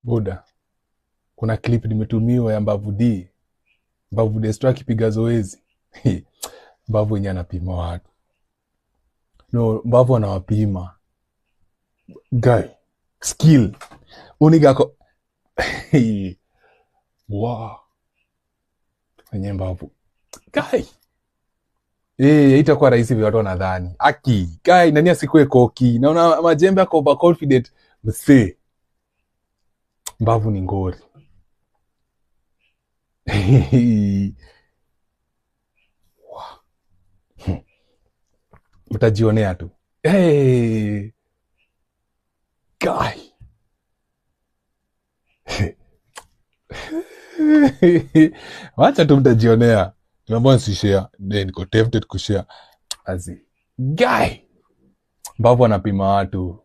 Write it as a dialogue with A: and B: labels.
A: Buda, kuna clip nimetumiwa ya Mbavu D. Mbavu Destro akipiga zoezi. Mbavu yenye anapima watu. No, Mbavu anawapima. Guy, skill. Unigako. Wow. Wenye Mbavu. Guy. Itakuwa rahisi vile watu wanadhani. Aki, guy, nani asikue koki. Naona majembe ako overconfident. Msee. Mbavu ni ngori. Utajionea tu. Guy. Wacha tu mtajionea. Nimeamua nisishare. Niko tempted kushare. Azi. Guy. Mbavu anapima watu.